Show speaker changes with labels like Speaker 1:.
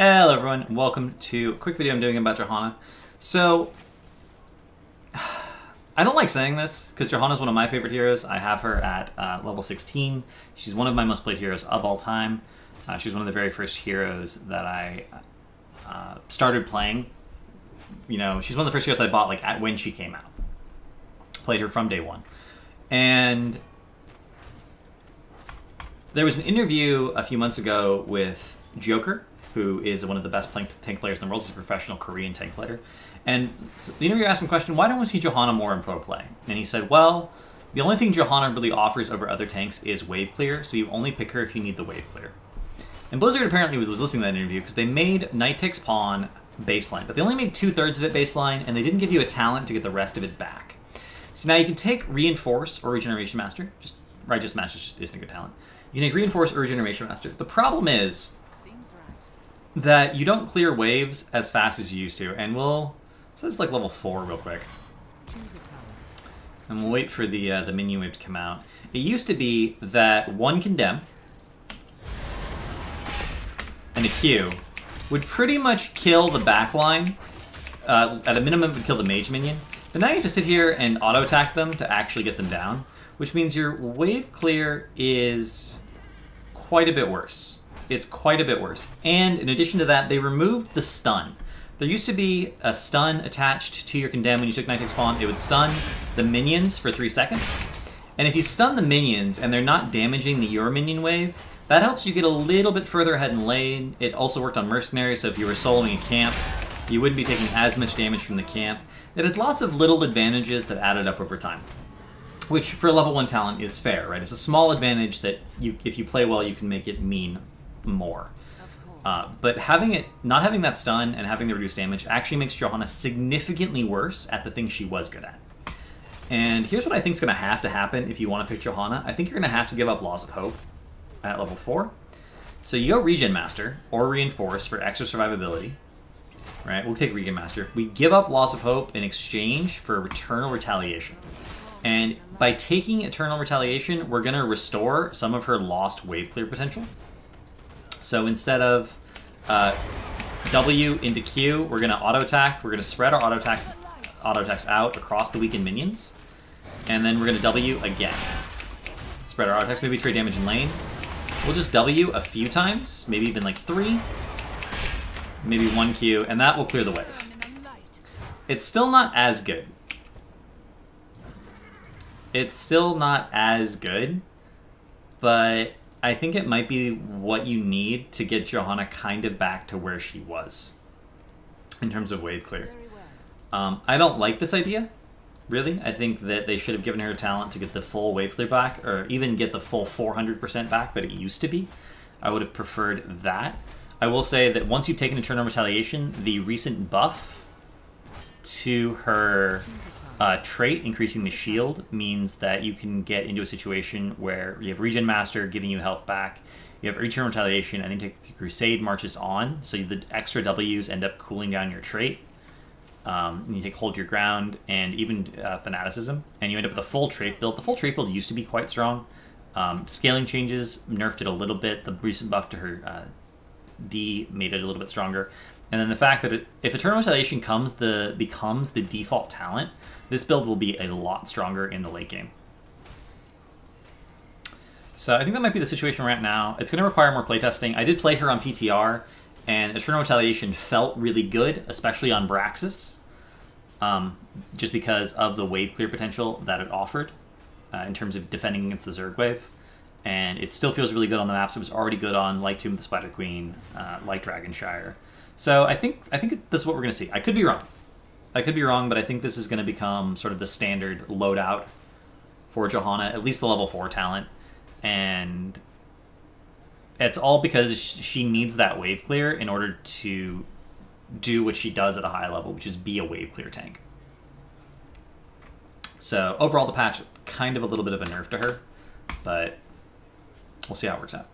Speaker 1: Hello everyone, and welcome to a quick video I'm doing about Johanna. So, I don't like saying this, because Johanna's one of my favorite heroes. I have her at level 16. She's one of my most played heroes of all time. She's one of the very first heroes that I started playing. You know, she's one of the first heroes that I bought like when she came out. Played her from day one. And there was an interview a few months ago with Joker, who is one of the best tank players in the world. He's a professional Korean tank player. And the interviewer asked him a question, why don't we see Johanna more in pro play? And he said, well, the only thing Johanna really offers over other tanks is wave clear, so you only pick her if you need the wave clear. And Blizzard apparently was listening to that interview because they made Night Tick's pawn baseline, but they only made 2/3 of it baseline, and they didn't give you a talent to get the rest of it back. So now you can take Reinforce or Regeneration Master. Righteous Master just isn't a good talent. You can take Reinforce or Regeneration Master. The problem is that you don't clear waves as fast as you used to, and so this is like level 4 real quick. And we'll wait for the minion wave to come out. It used to be that one Condemn and a Q would pretty much kill the backline. At a minimum, it would kill the mage minion. But now you have to sit here and auto-attack them to actually get them down, which means your wave clear is quite a bit worse. It's quite a bit worse. And in addition to that, they removed the stun. There used to be a stun attached to your Condemn when you took Night Tick spawn. It would stun the minions for 3 seconds. And if you stun the minions and they're not damaging your minion wave, that helps you get a little bit further ahead in lane. It also worked on Mercenary, so if you were soloing a camp, you wouldn't be taking as much damage from the camp. It had lots of little advantages that added up over time, which for a level 1 talent is fair, right? It's a small advantage that if you play well, you can make it mean more. But not having that stun and having the reduced damage actually makes Johanna significantly worse at the things she was good at. And here's what I think is going to have to happen if you want to pick Johanna. I think you're going to have to give up Laws of Hope at level 4. So you go Regen Master or Reinforce for extra survivability. Right, we'll take Regen Master. We give up Laws of Hope in exchange for Eternal Retaliation. And by taking Eternal Retaliation, we're going to restore some of her lost wave clear potential. So instead of W into Q, we're going to auto-attack. We're going to spread our auto-attacks out across the weakened minions. And then we're going to W again. Spread our auto-attacks, maybe trade damage in lane. We'll just W a few times, maybe even like 3. Maybe 1 Q, and that will clear the wave. It's still not as good. It's still not as good, but I think it might be what you need to get Johanna kind of back to where she was in terms of wave clear. I don't like this idea, really. I think that they should have given her a talent to get the full wave clear back, or even get the full 400% back that it used to be. I would have preferred that. I will say that once you've taken Eternal Retaliation, the recent buff to her trait, increasing the shield, means that you can get into a situation where you have Regen Master giving you health back, you have Eternal Retaliation, and then take the Crusade marches on, so the extra Ws end up cooling down your trait. And you take Hold Your Ground and even Fanaticism, and you end up with a full trait build. The full trait build used to be quite strong. Scaling changes nerfed it a little bit. The recent buff to her D made it a little bit stronger. And then the fact that if Eternal Retaliation becomes the default talent, this build will be a lot stronger in the late game. So I think that might be the situation we're at now. It's going to require more playtesting. I did play her on PTR, and Eternal Retaliation felt really good, especially on Braxis, just because of the wave clear potential that it offered in terms of defending against the Zerg wave. And it still feels really good on the maps. It was already good on like Tomb of the Spider Queen, like Dragonshire. So I think this is what we're going to see. I could be wrong. I could be wrong, but I think this is going to become sort of the standard loadout for Johanna, at least the level 4 talent. And it's all because she needs that wave clear in order to do what she does at a high level, which is be a wave clear tank. So overall, the patch, kind of a little bit of a nerf to her, but we'll see how it works out.